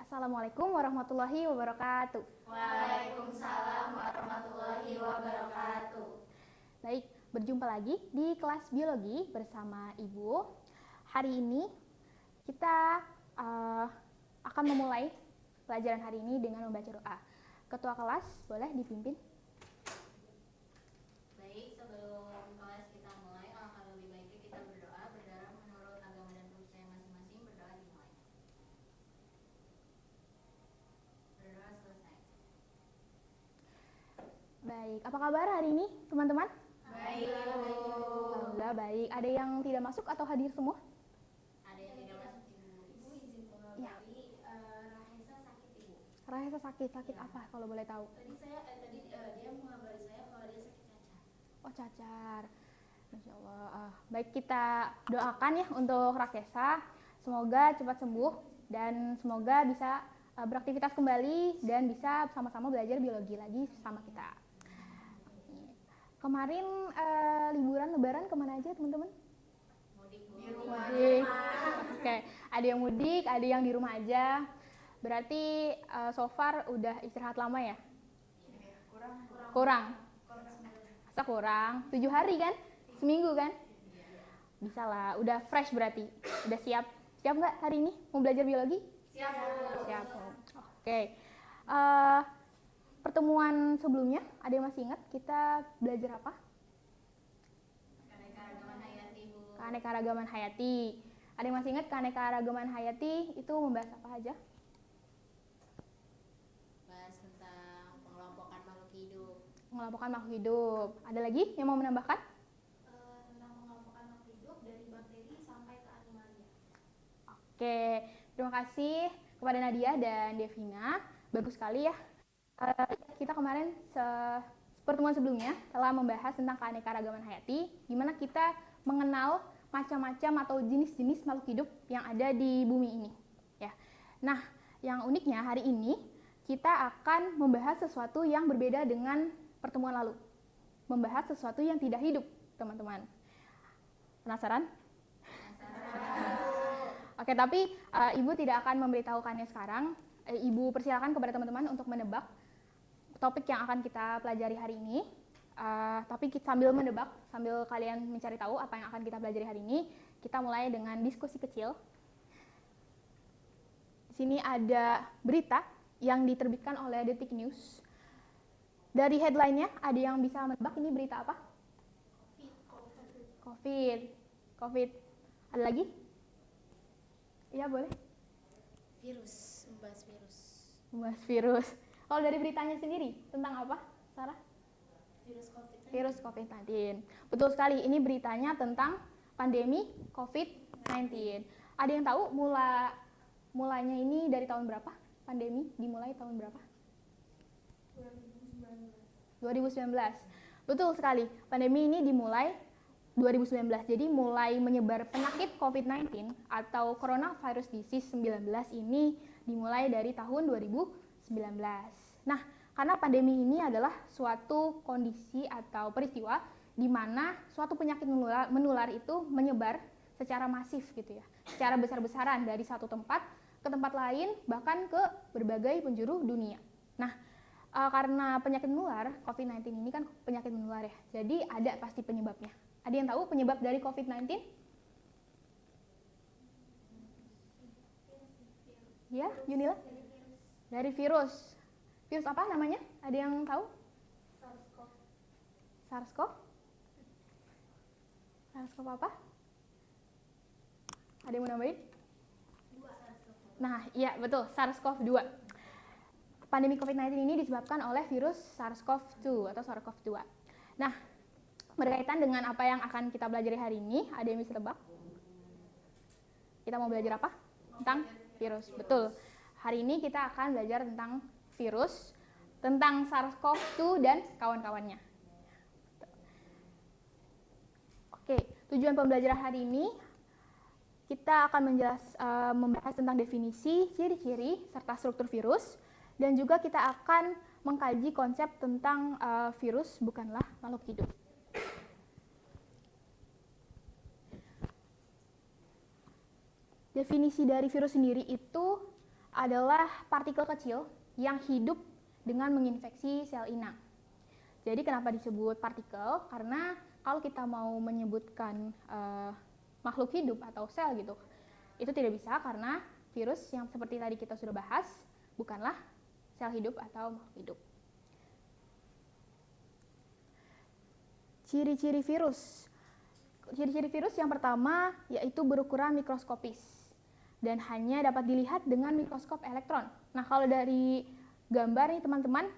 Assalamualaikum warahmatullahi wabarakatuh. Waalaikumsalam warahmatullahi wabarakatuh. Baik, berjumpa lagi di kelas biologi bersama Ibu. Hari ini kita akan memulai pelajaran hari ini dengan membaca doa. Ketua kelas boleh dipimpin. Baik, sebelum kelas kita mulai, alangkah lebih baiknya kita berdoa menurut agama dan kepercayaan masing-masing. Berdoa dimulai. Berdoa selesai. Baik, apa kabar hari ini teman-teman? Baik, Bu. Alhamdulillah baik. Ada yang tidak masuk atau hadir semua? Ada yang tidak masuk, Ibu. Ibu izin mengabari, Ya. Rahesa sakit, Ibu. Rahesa sakit Ya. apa kalau boleh tahu? Tadi dia mengabari saya kalau dia sakit cacar. Oh, cacar. Masya Allah. Baik, kita doakan ya untuk Rakesa. Semoga cepat sembuh dan semoga bisa beraktivitas kembali dan bisa sama-sama belajar biologi lagi sama kita. Kemarin liburan lebaran kemana aja teman-teman? Mudik, Bu. Mudik. Oke, ada yang mudik, ada yang di rumah aja. Berarti so far udah istirahat lama ya? Kurang. Masa kurang? 7 hari kan? Seminggu kan? Bisa lah, udah fresh berarti. Udah siap. Siap nggak hari ini mau belajar biologi? Siap, Bu. Siap. Oke. Pertemuan sebelumnya, ada yang masih ingat kita belajar apa? Keanekaragaman hayati, Bu. Keanekaragaman hayati. Ada yang masih ingat keanekaragaman hayati itu membahas apa aja? Bahas tentang pengelompokan makhluk hidup. Mengelompokkan makhluk hidup. Ada lagi yang mau menambahkan? Tentang pengelompokan makhluk hidup dari bakteri sampai ke animalia. Oke, terima kasih kepada Nadia dan Devina. Bagus sekali ya. Kita kemarin pertemuan sebelumnya telah membahas tentang keanekaragaman hayati, di mana kita mengenal macam-macam atau jenis-jenis makhluk hidup yang ada di bumi ini. Ya. Nah, yang uniknya hari ini kita akan membahas sesuatu yang berbeda dengan pertemuan lalu. Membahas sesuatu yang tidak hidup, teman-teman. Penasaran? Oke, tapi Ibu tidak akan memberitahukannya sekarang. Ibu persilakan kepada teman-teman untuk menebak topik yang akan kita pelajari hari ini. Tapi sambil menebak, sambil kalian mencari tahu apa yang akan kita pelajari hari ini, kita mulai dengan diskusi kecil. Di sini ada berita yang diterbitkan oleh Detik News. Dari headline-nya, ada yang bisa menebak ini berita apa? COVID. Ada lagi? Iya, boleh. Membahas virus. Kalau dari beritanya sendiri, tentang apa, Sarah? Virus COVID-19. Betul sekali, ini beritanya tentang pandemi COVID-19. Ada yang tahu mulanya ini dari tahun berapa? Pandemi dimulai tahun berapa? 2019. Betul sekali, pandemi ini dimulai 2019. Jadi mulai menyebar penyakit COVID-19 atau coronavirus disease 19 ini dimulai dari tahun 2019. Nah, karena pandemi ini adalah suatu kondisi atau peristiwa di mana suatu penyakit menular itu menyebar secara masif gitu ya, secara besar-besaran dari satu tempat ke tempat lain, bahkan ke berbagai penjuru dunia. Nah, karena penyakit menular, COVID-19 ini kan penyakit menular ya, jadi ada pasti penyebabnya. Ada yang tahu penyebab dari COVID-19? Ya, Yunila? Dari virus. Virus apa namanya? Ada yang tahu? SARS-CoV? SARS-CoV apa? Ada yang mau nambahin? Nah, iya betul, SARS-CoV-2. Pandemi COVID-19 ini disebabkan oleh virus SARS-CoV-2 atau SARS-CoV-2. Nah, berkaitan dengan apa yang akan kita pelajari hari ini, ada yang bisa tebak? Kita mau belajar apa? Tentang virus, betul. Hari ini kita akan belajar tentang virus, tentang SARS-CoV-2 dan kawan-kawannya. Oke, tujuan pembelajaran hari ini kita akan membahas tentang definisi, ciri-ciri, serta struktur virus, dan juga kita akan mengkaji konsep tentang virus bukanlah makhluk hidup. Definisi dari virus sendiri itu adalah partikel kecil yang hidup dengan menginfeksi sel inang. Jadi kenapa disebut partikel? Karena kalau kita mau menyebutkan makhluk hidup atau sel gitu, itu tidak bisa karena virus yang seperti tadi kita sudah bahas bukanlah sel hidup atau makhluk hidup. Ciri-ciri virus. Ciri-ciri virus yang pertama yaitu berukuran mikroskopis dan hanya dapat dilihat dengan mikroskop elektron. Nah, kalau dari gambar nih teman-teman,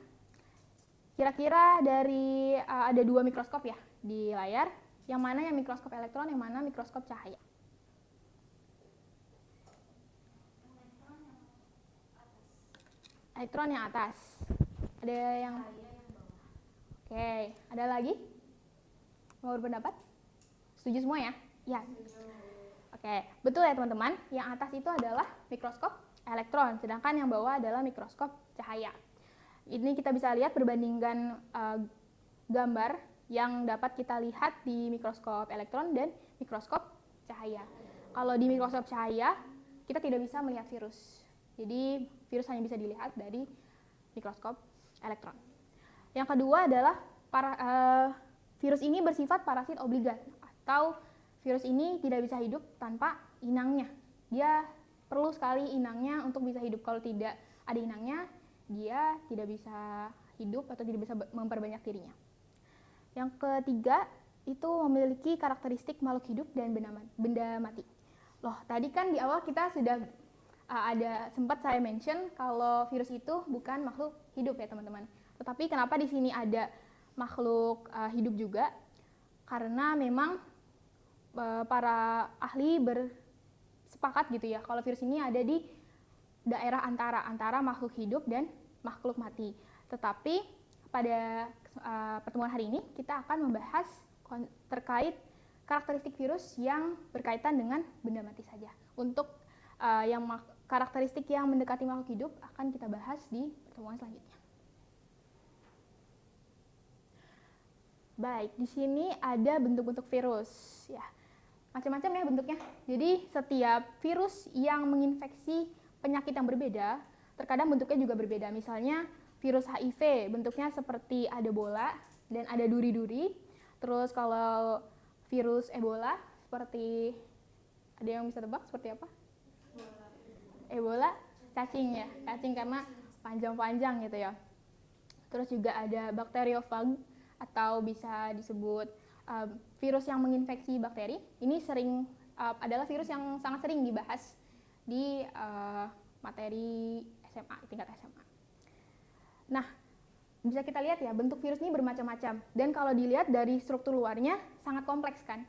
kira-kira dari ada 2 mikroskop ya di layar. Yang mana yang mikroskop elektron, yang mana mikroskop cahaya? Elektron yang atas. Ada yang Oke, ada lagi? Mau berpendapat? Setuju semua ya? Ya. Oke, betul ya teman-teman. Yang atas itu adalah mikroskop elektron, sedangkan yang bawah adalah mikroskop cahaya. Ini kita bisa lihat perbandingan gambar yang dapat kita lihat di mikroskop elektron dan mikroskop cahaya. Kalau di mikroskop cahaya, kita tidak bisa melihat virus. Jadi virus hanya bisa dilihat dari mikroskop elektron. Yang kedua adalah virus ini bersifat parasit obligat, atau virus ini tidak bisa hidup tanpa inangnya. Dia perlu sekali inangnya untuk bisa hidup. Kalau tidak ada inangnya, dia tidak bisa hidup atau tidak bisa memperbanyak dirinya. Yang ketiga itu memiliki karakteristik makhluk hidup dan benda mati. Loh, tadi kan di awal kita sudah ada sempat saya mention kalau virus itu bukan makhluk hidup ya teman-teman. Tetapi kenapa di sini ada makhluk hidup juga? Karena memang para ahli bersepakat gitu ya kalau virus ini ada di daerah antara makhluk hidup dan makhluk mati. Tetapi pada pertemuan hari ini kita akan membahas terkait karakteristik virus yang berkaitan dengan benda mati saja. Untuk yang karakteristik yang mendekati makhluk hidup akan kita bahas di pertemuan selanjutnya. Baik, di sini ada bentuk-bentuk virus ya. Macam-macam ya bentuknya. Jadi setiap virus yang menginfeksi penyakit yang berbeda, terkadang bentuknya juga berbeda. Misalnya virus HIV bentuknya seperti ada bola dan ada duri-duri. Terus kalau virus Ebola seperti, ada yang bisa tebak seperti apa? Ebola cacing ya, cacing karena panjang-panjang gitu ya. Terus juga ada bakteriofag atau bisa disebut virus yang menginfeksi bakteri. Ini adalah virus yang sangat sering dibahas di materi SMA, tingkat SMA. Nah, bisa kita lihat ya, bentuk virus ini bermacam-macam. Dan kalau dilihat dari struktur luarnya sangat kompleks kan?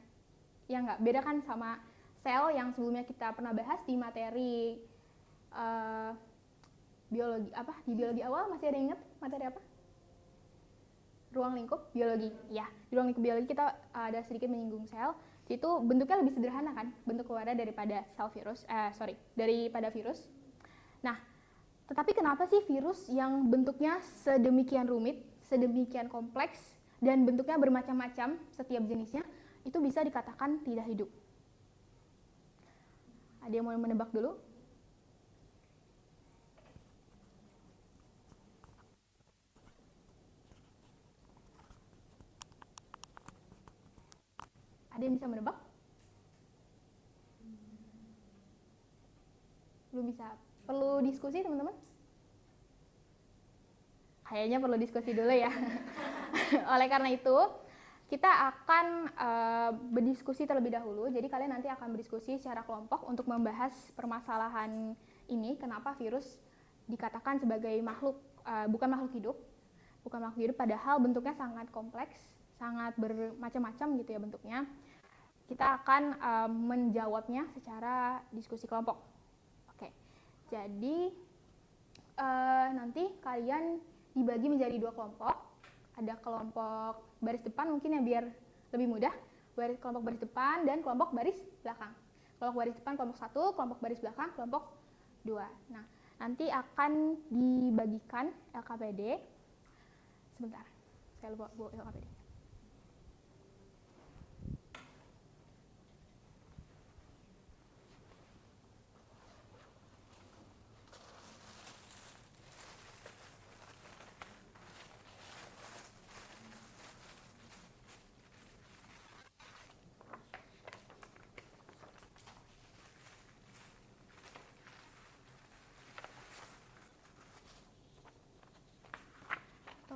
Ya nggak? Beda kan sama sel yang sebelumnya kita pernah bahas di materi biologi. Di biologi awal masih ada yang ingat materi apa? Ruang lingkup biologi. Ya, di ruang lingkup biologi kita ada sedikit menyinggung sel. Itu bentuknya lebih sederhana kan? Bentuk keluarnya daripada daripada virus. Nah, tetapi kenapa sih virus yang bentuknya sedemikian rumit, sedemikian kompleks, dan bentuknya bermacam-macam setiap jenisnya, itu bisa dikatakan tidak hidup? Ada yang mau menebak dulu? Ada yang bisa menebak? Belum bisa. Perlu diskusi teman-teman? Kayaknya perlu diskusi dulu ya. Oleh karena itu, kita akan berdiskusi terlebih dahulu. Jadi kalian nanti akan berdiskusi secara kelompok untuk membahas permasalahan ini. Kenapa virus dikatakan sebagai bukan makhluk hidup, padahal bentuknya sangat kompleks, sangat bermacam-macam gitu ya bentuknya. Kita akan menjawabnya secara diskusi kelompok. Oke, jadi nanti kalian dibagi menjadi 2 kelompok. Ada kelompok baris depan mungkin ya biar lebih mudah. Kelompok baris depan dan kelompok baris belakang. Kelompok baris depan kelompok 1, kelompok baris belakang kelompok 2. Nah, nanti akan dibagikan LKPD. Sebentar, saya lupa bawa LKPD.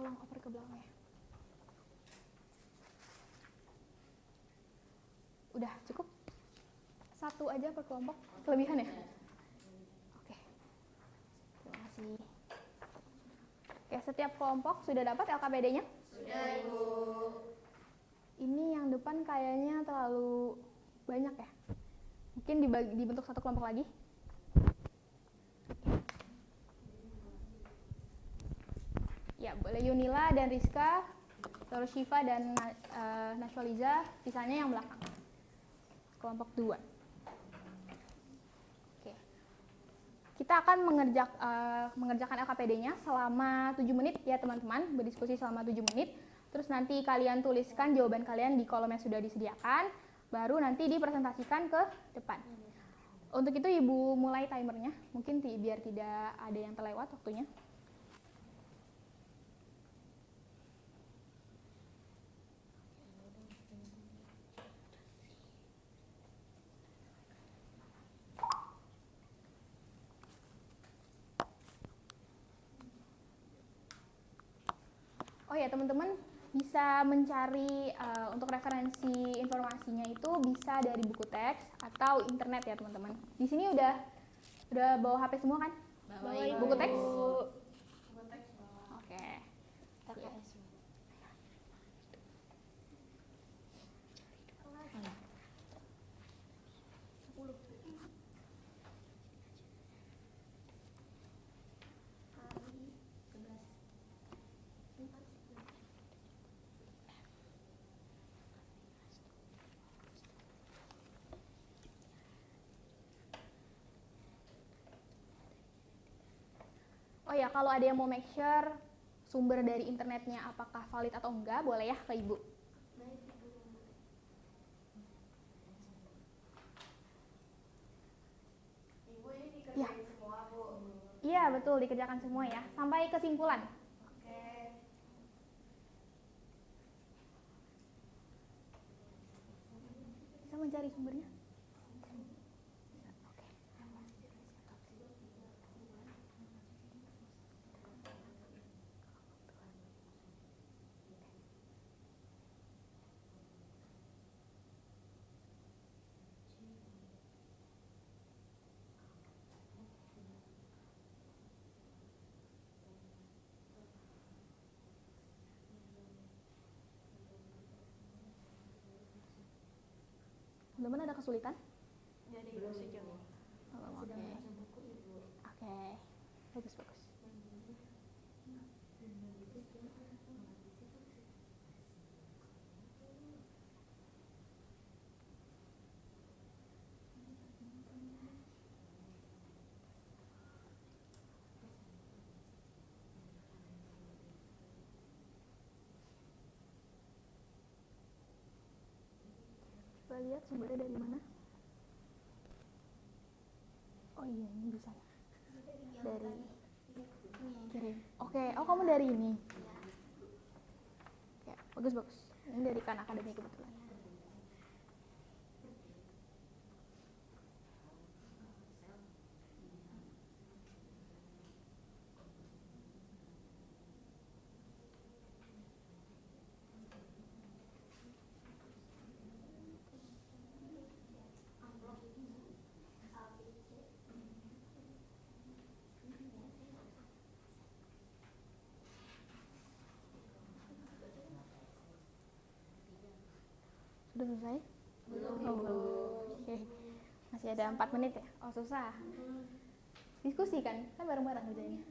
tolong oper ke belakang ya. Udah cukup? Satu aja per kelompok? Kelebihan ya? Oke. Terima kasih. Oke, setiap kelompok sudah dapat LKPD-nya? Sudah, Ibu. Ini yang depan kayaknya terlalu banyak ya. Mungkin dibentuk satu kelompok lagi. Ya, boleh Yunila dan Rizka, terus Syifa dan Nashwaliza, sisanya yang belakang. Kelompok 2. Oke. Kita akan mengerjakan LKPD-nya selama 7 menit ya teman-teman, berdiskusi selama 7 menit. Terus nanti kalian tuliskan jawaban kalian di kolom yang sudah disediakan, baru nanti dipresentasikan ke depan. Untuk itu Ibu mulai timernya, mungkin biar tidak ada yang terlewat waktunya. Oh ya teman-teman, bisa mencari untuk referensi informasinya itu bisa dari buku teks atau internet ya teman-teman. Di sini udah bawa HP semua kan? Bawa Buku teks? Buku teks bawa. Oke. Oh ya, kalau ada yang mau make sure sumber dari internetnya apakah valid atau enggak, boleh ya ke Ibu. Ibu ini dikerjain semua, Bu. Iya, betul, dikerjakan semua ya, sampai kesimpulan. Oke. Bisa mencari sumbernya? Teman-teman ada kesulitan? Belum sejauh. Oh, oke. Oke. Bagus, bagus. Coba lihat sumbernya dari mana. Oh iya, ini bisa. Dari kirim. Oke, oh kamu dari ini. Oke, bagus bagus. Ini dari Khan Academy kebetulan. Sudah selesai? Belum, Oh, belum. Oke. Masih ada 4 menit ya? Oh, susah. Diskusi kan? Kan bareng-bareng kerjanya.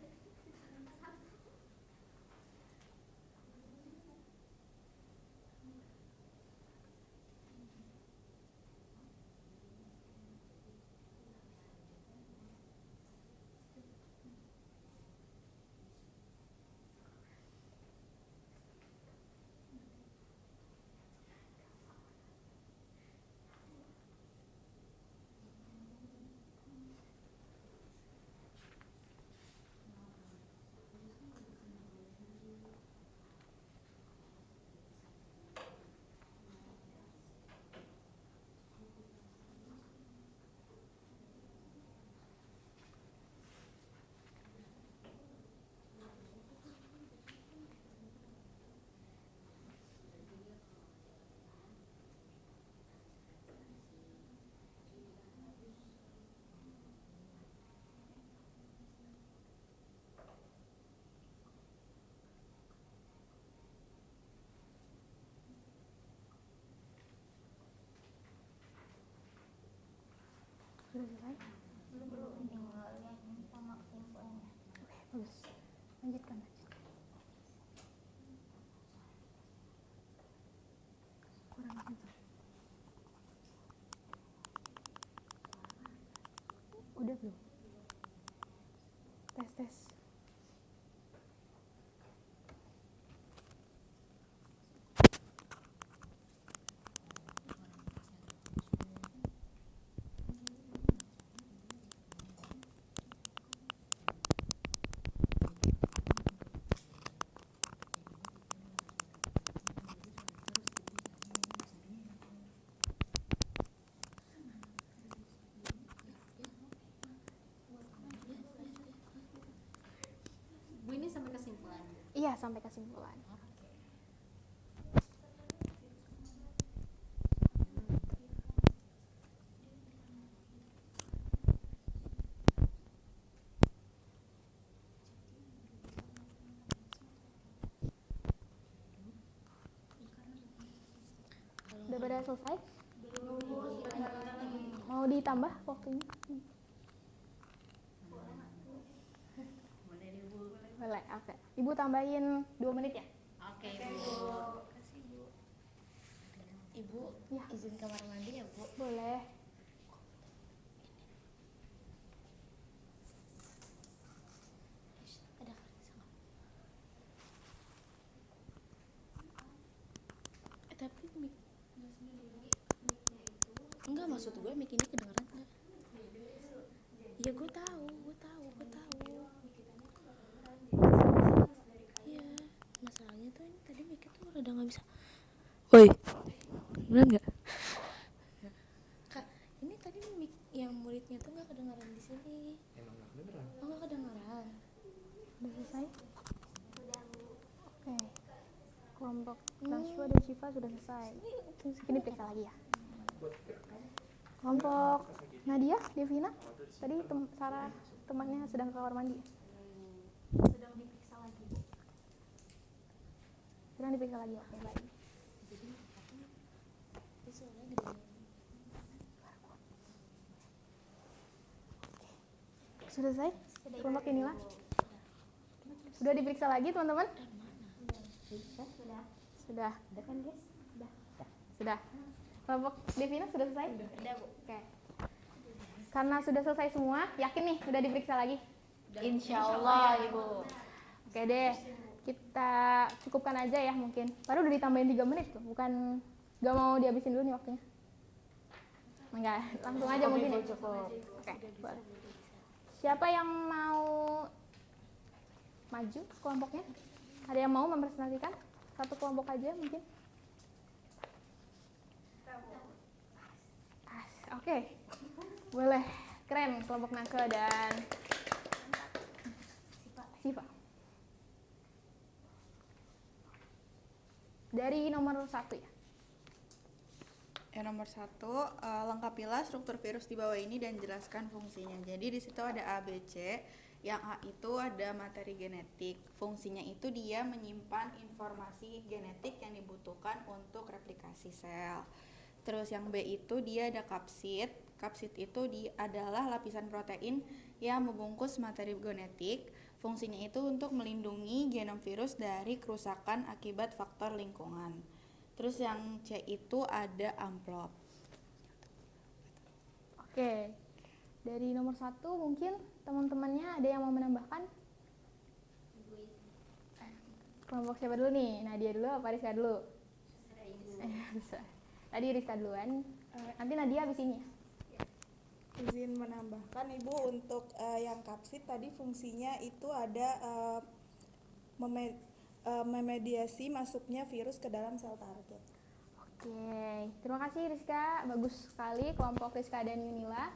Sudah selesai? Tinggal yang sama kesimpulannya. Oke, bagus. Lanjutkan. Kurang sensor. Udah belum? Tes. Bu, ini sampai kesimpulan. Iya, sampai kesimpulan. Udah pada selesai? Mau ditambah waktunya? Boleh deh, Bu. Boleh, oke. Ibu tambahin 2 menit ya? Oke, Bu. Ibu, Ya. izin kamar mandi ya, Bu? Boleh. Ada Karisa nggak? Tapi mic enggak, maksud gue mic ini kedengeran nggak? Ya gue tahu. Iya, masalahnya tuh ini tadi mic itu rada nggak bisa. Woi, beneran nggak? Kak, ini tadi mic yang muridnya tuh nggak kedengeran di sini. Emang nggak kedengeran? Oh, nggak kedengeran. Udah selesai? Oke. Kelompok Nashwa dan Syifa sudah selesai. Ini periksa lagi ya. Kelompok Nadia, Devina, tadi Sarah temannya sedang ke kamar mandi. Sedang diperiksa lagi, Bu. Sedang diperiksa lagi, oke baik. Ini suaranya gede. Sudah selesai? Kelompok inilah. Sudah diperiksa lagi teman-teman? Sudah. Udah kan, guys? Sudah. Kelompok Devina sudah selesai? Udah, Bu. Oke. Karena sudah selesai semua, yakin nih udah diperiksa lagi? Insya Allah, Ibu. Oke deh, kita cukupkan aja ya mungkin. Baru udah ditambahin 3 menit tuh, bukan gak mau dihabisin dulu nih waktunya. Enggak, langsung aja mungkin ya. Oke, boleh. Siapa yang mau maju kelompoknya? Ada yang mau mempresentasikan? Satu kelompok aja mungkin. Oke, boleh. Keren kelompok Nake dan Siva. Dari nomor 1 ya. Yang nomor 1, lengkapilah struktur virus di bawah ini dan jelaskan fungsinya. Jadi di situ ada A, B, C. Yang A itu ada materi genetik. Fungsinya itu dia menyimpan informasi genetik yang dibutuhkan untuk replikasi sel. Terus yang B itu dia ada kapsid. Kapsid itu adalah lapisan protein yang membungkus materi genetik. Fungsinya itu untuk melindungi genom virus dari kerusakan akibat faktor lingkungan. Terus yang C itu ada amplop. Oke. Dari nomor 1 mungkin teman-temannya ada yang mau menambahkan? Kelompok siapa dulu nih? Nadia dulu apa Rizka dulu? Tadi Rizka duluan. Nanti Nadia habis ini. Izin menambahkan Ibu untuk yang kapsid tadi fungsinya itu ada memediasi masuknya virus ke dalam sel target. Oke, terima kasih Rizka. Bagus sekali kelompok Rizka dan Yunila.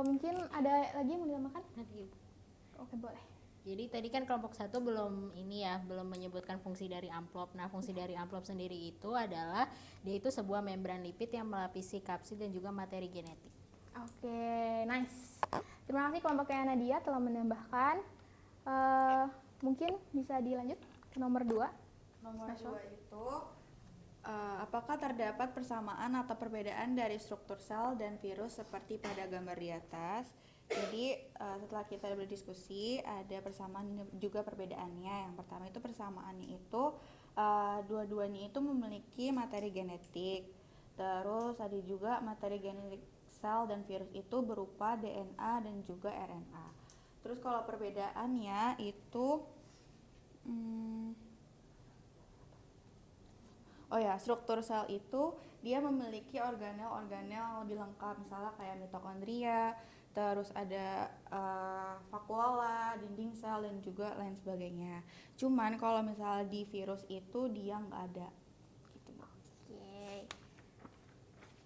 Mungkin ada lagi yang mau ditambahkan? Nanti, Ibu. Oke, boleh. Jadi tadi kan kelompok 1 belum menyebutkan fungsi dari amplop. Nah, fungsi dari amplop sendiri itu adalah dia itu sebuah membran lipid yang melapisi kapsid dan juga materi genetik. Oke, nice. Terima kasih kelompoknya Nadia telah menambahkan. Mungkin bisa dilanjut ke nomor 2. Nomor Nashwa. 2 itu Apakah terdapat persamaan atau perbedaan dari struktur sel dan virus seperti pada gambar di atas? Jadi setelah kita berdiskusi ada persamaan dan juga perbedaannya. Yang pertama itu persamaannya itu dua-duanya itu memiliki materi genetik. Terus ada juga materi genetik sel dan virus itu berupa DNA dan juga RNA. Terus kalau perbedaannya itu struktur sel itu dia memiliki organel-organel yang lebih lengkap, misalnya kayak mitokondria, terus ada vakuola, dinding sel dan juga lain sebagainya. Cuman kalau misalnya di virus itu dia nggak ada. Gitu. Oke.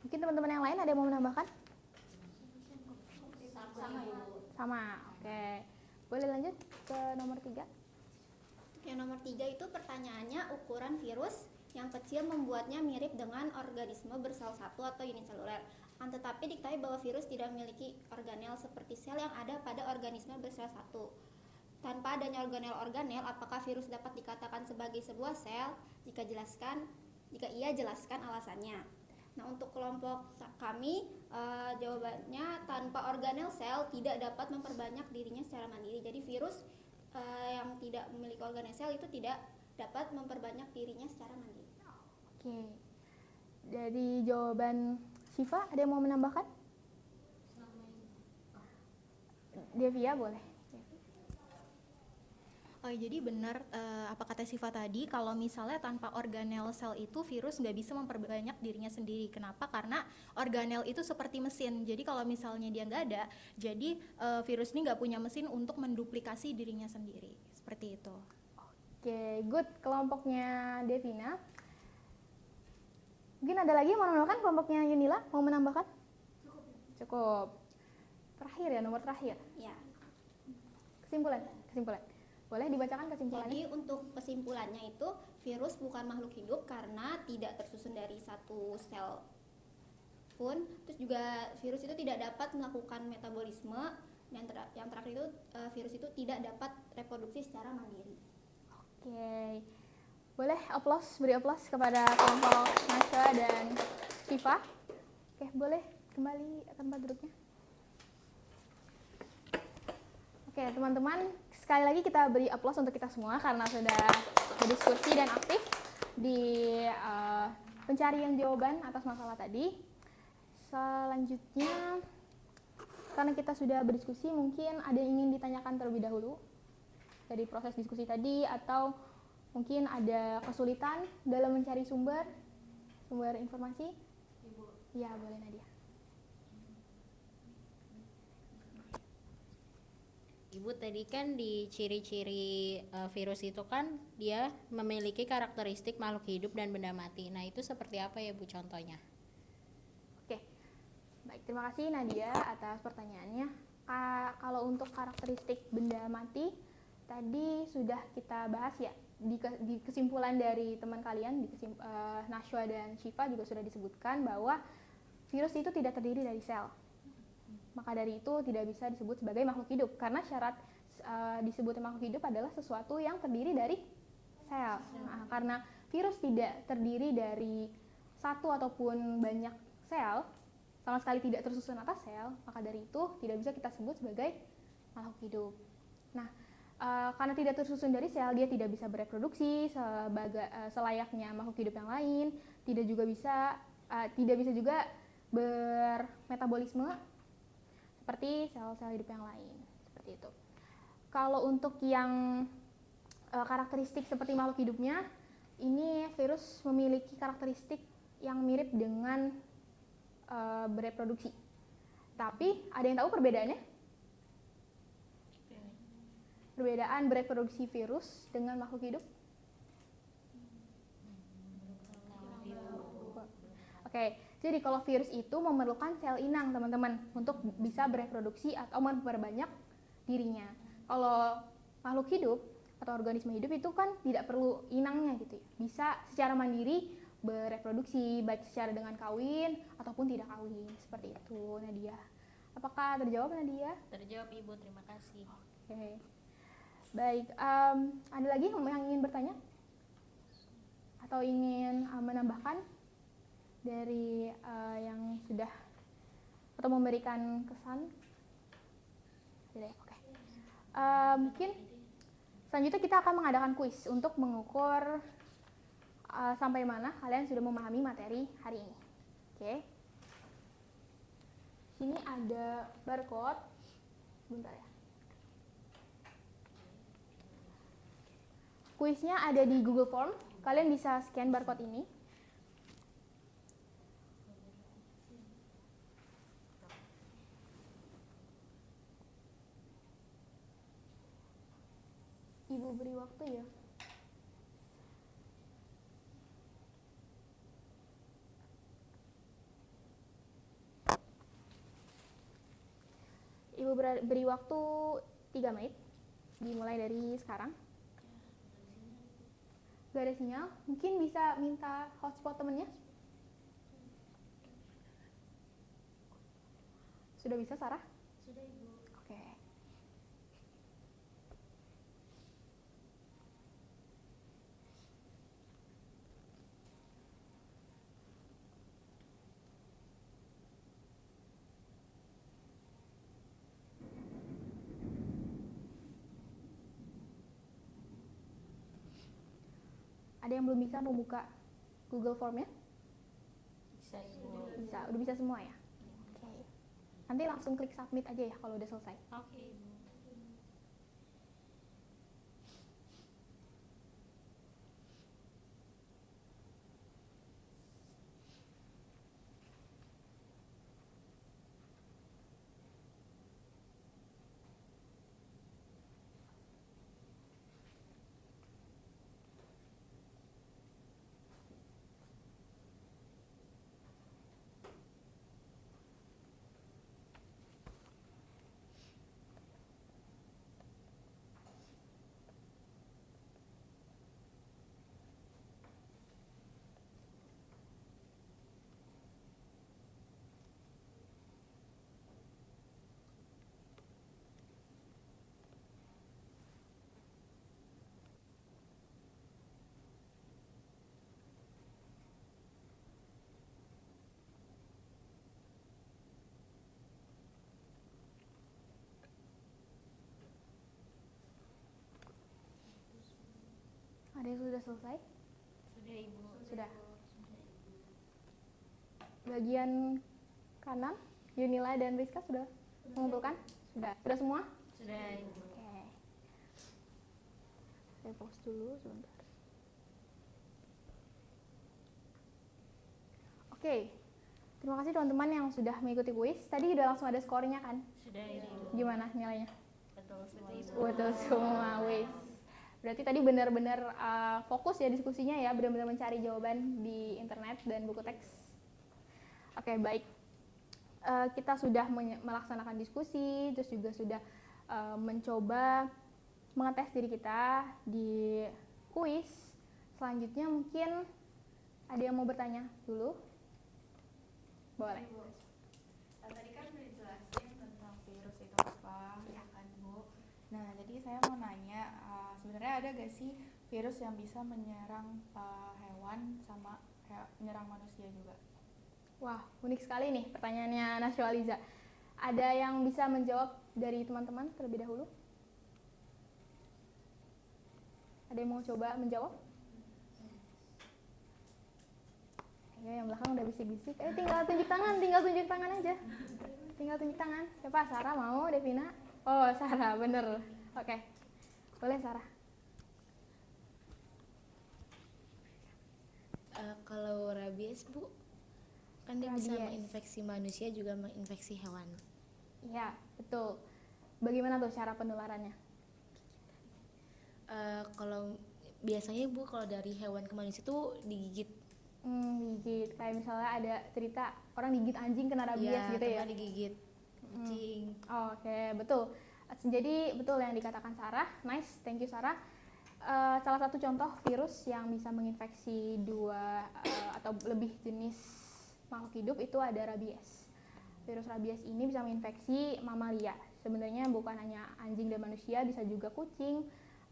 Mungkin teman-teman yang lain ada yang mau menambahkan? Sama. Oke. Boleh lanjut ke nomor 3? Yang nomor 3 itu pertanyaannya ukuran virus yang kecil membuatnya mirip dengan organisme bersel satu atau uniseluler. Tetapi diketahui bahwa virus tidak memiliki organel seperti sel yang ada pada organisme bersel satu. Tanpa adanya organel-organel, apakah virus dapat dikatakan sebagai sebuah sel? Jika iya, jelaskan alasannya. Nah, untuk kelompok kami, jawabannya tanpa organel sel tidak dapat memperbanyak dirinya secara mandiri. Jadi virus yang tidak memiliki organel sel itu tidak dapat memperbanyak dirinya secara mandiri. Oke. Dari jawaban Syifa, ada yang mau menambahkan? Devia boleh. Oh, jadi benar apa kata Siva tadi, kalau misalnya tanpa organel sel itu virus nggak bisa memperbanyak dirinya sendiri. Kenapa? Karena organel itu seperti mesin. Jadi kalau misalnya dia nggak ada, jadi virus ini nggak punya mesin untuk menduplikasi dirinya sendiri. Seperti itu. Oke, good. Kelompoknya Devina. Mungkin ada lagi yang mau menambahkan? Kelompoknya Yunila mau menambahkan? Cukup. Terakhir ya, nomor terakhir. Ya. Kesimpulan. Boleh dibacakan kesimpulannya? Jadi untuk kesimpulannya itu virus bukan makhluk hidup karena tidak tersusun dari satu sel pun. Terus juga virus itu tidak dapat melakukan metabolisme. Yang terakhir itu virus itu tidak dapat reproduksi secara mandiri. Oke. Boleh beri aplaus kepada kelompok Nasya dan Syifa. Oke, boleh kembali ke tempat duduknya. Oke, teman-teman, sekali lagi kita beri aplaus untuk kita semua karena sudah berdiskusi dan aktif di pencarian jawaban atas masalah tadi. Selanjutnya, karena kita sudah berdiskusi, mungkin ada yang ingin ditanyakan terlebih dahulu dari proses diskusi tadi, atau mungkin ada kesulitan dalam mencari sumber informasi? Iya, boleh Nadia. Ibu tadi kan di ciri-ciri virus itu kan dia memiliki karakteristik makhluk hidup dan benda mati. Nah, itu seperti apa ya Bu contohnya? Oke, baik, terima kasih Nadia atas pertanyaannya. Kalau untuk karakteristik benda mati, tadi sudah kita bahas ya, di kesimpulan dari teman kalian, Nashwa dan Syifa juga sudah disebutkan bahwa virus itu tidak terdiri dari sel. Maka dari itu tidak bisa disebut sebagai makhluk hidup, karena syarat disebut makhluk hidup adalah sesuatu yang terdiri dari sel. Nah, karena virus tidak terdiri dari satu ataupun banyak sel, sama sekali tidak tersusun atas sel, maka dari itu tidak bisa kita sebut sebagai makhluk hidup. Nah, karena tidak tersusun dari sel, dia tidak bisa bereproduksi selayaknya makhluk hidup yang lain, tidak bisa juga bermetabolisme seperti sel-sel hidup yang lain, seperti itu. Kalau untuk yang karakteristik seperti makhluk hidupnya, ini virus memiliki karakteristik yang mirip dengan bereproduksi. Tapi ada yang tahu perbedaannya? Perbedaan bereproduksi virus dengan makhluk hidup? Oke, jadi kalau virus itu memerlukan sel inang, teman-teman, untuk bisa bereproduksi atau memperbanyak dirinya. Kalau makhluk hidup atau organisme hidup itu kan tidak perlu inangnya gitu ya. Bisa secara mandiri bereproduksi, baik secara dengan kawin ataupun tidak kawin, seperti itu Nadia. Apakah terjawab Nadia? Terjawab Ibu, terima kasih. Oke. Baik, ada lagi yang ingin bertanya? atau ingin menambahkan dari yang sudah atau memberikan kesan? Tidak, oke. Mungkin selanjutnya kita akan mengadakan kuis untuk mengukur sampai mana kalian sudah memahami materi hari ini. Oke. Sini ada barcode. Bentar ya. Kuisnya ada di Google Form. Kalian bisa scan barcode ini. Ibu beri waktu ya. Ibu beri waktu 3 menit. Dimulai dari sekarang. Gak ada sinyal, mungkin bisa minta hotspot temennya. Sudah bisa, Sarah? Sudah, Ibu. Oke. Ada yang belum bisa membuka Google Form-nya? Bisa, Ibu. Bisa, udah bisa semua ya? Oke. Nanti langsung klik submit aja ya kalau udah selesai. Oke, Ibu. Ada yang sudah selesai? Sudah, Ibu. Sudah. Bagian kanan, Yunila dan Rizka sudah mengumpulkan? Sudah. Sudah semua? Sudah, Ibu. Oke. Saya pause dulu sebentar. Oke. Terima kasih teman-teman yang sudah mengikuti kuis. Tadi udah langsung ada skornya kan? Sudah, Ibu. Gimana nilainya? Betul semua, Ibu. Betul semua, wis. Berarti tadi benar-benar fokus ya diskusinya ya, benar-benar mencari jawaban di internet dan buku teks. Oke, baik. Kita sudah melaksanakan diskusi, terus juga sudah mencoba mengetes diri kita di kuis. Selanjutnya mungkin ada yang mau bertanya dulu? Boleh. Tadi kan udah dijelasin tentang virus itu apa, ya kan Bu? Nah, jadi saya mau nanya, sebenarnya ada gak sih virus yang bisa menyerang hewan sama menyerang manusia juga? Wah, unik sekali nih pertanyaannya Nasyualiza. Ada yang bisa menjawab dari teman-teman terlebih dahulu? Ada yang mau coba menjawab? Ayo, yang belakang udah bisik-bisik. Tinggal tunjuk tangan aja. Tinggal tunjuk tangan. Siapa? Sarah mau? Devina? Oh, Sarah, bener. Oke. Boleh, Sarah. Kalau rabies, Bu, kan dia bisa Rabies. menginfeksi manusia juga menginfeksi hewan. Iya, betul. Bagaimana tuh cara penularannya? Kalau biasanya Bu, kalau dari hewan ke manusia tuh digigit. Gigit. Kayak misalnya ada cerita orang digigit anjing kena rabies gitu ya? Teman digigit kucing. Oke, betul. Jadi betul yang dikatakan Sarah. Nice, thank you Sarah. Salah satu contoh virus yang bisa menginfeksi dua atau lebih jenis makhluk hidup itu ada rabies. Virus rabies ini bisa menginfeksi mamalia. Sebenarnya bukan hanya anjing dan manusia, bisa juga kucing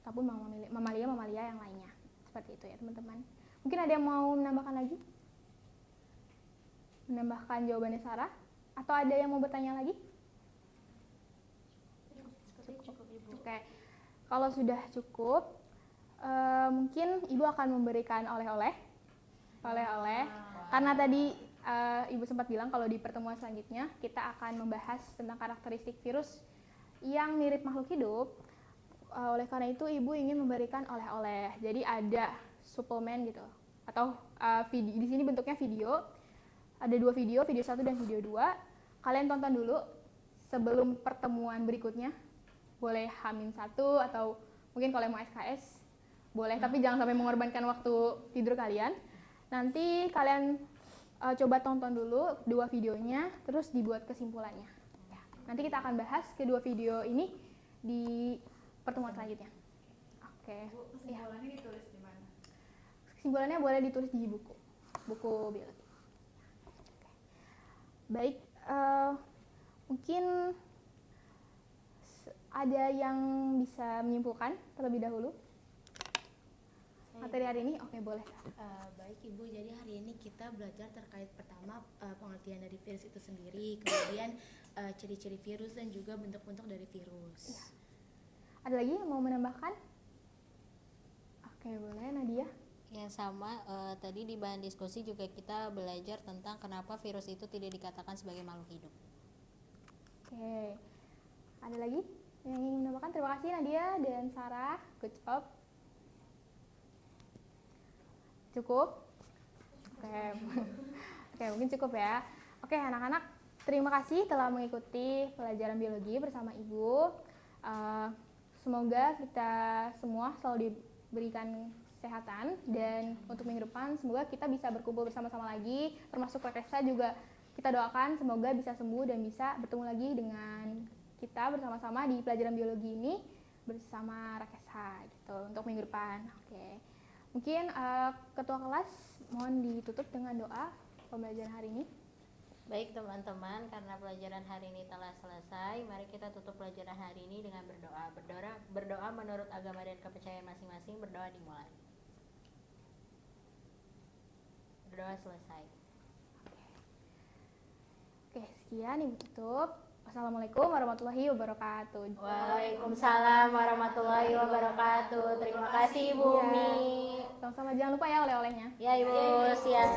ataupun mamalia yang lainnya. Seperti itu ya teman-teman. Mungkin ada yang mau menambahkan lagi? Menambahkan jawabannya Sarah? Atau ada yang mau bertanya lagi? Oke, kalau sudah cukup, mungkin Ibu akan memberikan oleh-oleh. Oleh-oleh. Karena tadi Ibu sempat bilang kalau di pertemuan selanjutnya kita akan membahas tentang karakteristik virus yang mirip makhluk hidup. Oleh karena itu Ibu ingin memberikan oleh-oleh. Jadi ada suplemen gitu. Atau di sini bentuknya video. Ada 2 video, video 1 dan video 2. Kalian tonton dulu sebelum pertemuan berikutnya. Boleh H-1 atau mungkin kalau mau SKS boleh, tapi jangan sampai mengorbankan waktu tidur kalian. Nanti kalian coba tonton dulu 2 videonya, terus dibuat kesimpulannya. Ya. Nanti kita akan bahas kedua video ini di pertemuan selanjutnya. Oke. Kesimpulannya ditulis di mana? Kesimpulannya boleh ditulis di buku biologi. Baik, mungkin ada yang bisa menyimpulkan terlebih dahulu materi hari ini? Oke, boleh. Baik Ibu, jadi hari ini kita belajar terkait pertama pengertian dari virus itu sendiri, kemudian ciri-ciri virus dan juga bentuk-bentuk dari virus. Ya. Ada lagi yang mau menambahkan? Oke, boleh Nadia. Yang sama, tadi di bahan diskusi juga kita belajar tentang kenapa virus itu tidak dikatakan sebagai makhluk hidup. Oke, ada lagi yang ingin menambahkan? Terima kasih Nadia dan Sarah, good job. Cukup? Oke. Oke, mungkin cukup ya. Oke, anak-anak, terima kasih telah mengikuti pelajaran biologi bersama Ibu. Semoga kita semua selalu diberikan kesehatan, dan untuk minggu depan semoga kita bisa berkumpul bersama-sama lagi, termasuk Rekesa juga kita doakan semoga bisa sembuh dan bisa bertemu lagi dengan kita bersama-sama di pelajaran biologi ini bersama Rekesa gitu untuk minggu depan. Oke. Mungkin ketua kelas mohon ditutup dengan doa pembelajaran hari ini. Baik teman-teman, karena pelajaran hari ini telah selesai, mari kita tutup pelajaran hari ini dengan berdoa. Berdoa menurut agama dan kepercayaan masing-masing. Berdoa dimulai. Berdoa selesai. Oke, sekian Ibu tutup. Wassalamualaikum warahmatullahi wabarakatuh. Waalaikumsalam warahmatullahi wabarakatuh. Terima kasih Ibu Umi. Sama-sama, jangan lupa ya oleh-olehnya. Ya Ibu, siap.